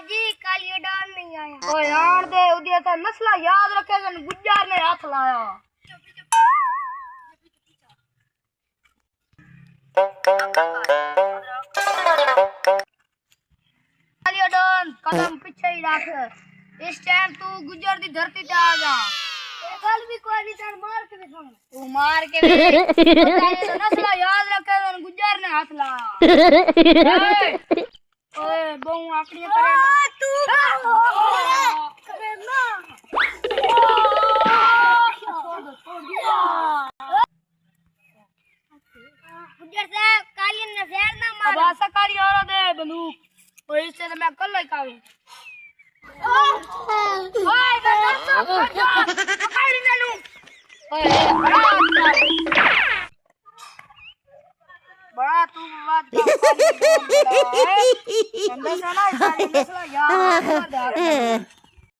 जी कालियो don नहीं आया। ओ यार दे उदिया ता मसला याद रखेगा न गुज्जार ने हाथ लाया। कालियो डॉन कदम पीछे ही रख। इस टाइम तू गुज्जार दी धरती पे आ जा। कल भी कोई नहीं तर मार के दिखाऊं। तू मार के भी मसला याद रखेगा न गुज्जार ने हाथ लाया। ओए बहु आकड़ियां करे ना तू करे ना गुजर साहब कालियन ने जहर ना मार। अब आशा कारी और दे बंदूक और इससे तो मैं कल ही कावे। ओए पकड़ ले लूं। बड़ा तू बात का बड़ा है। अंदर से ना सारी मसला यार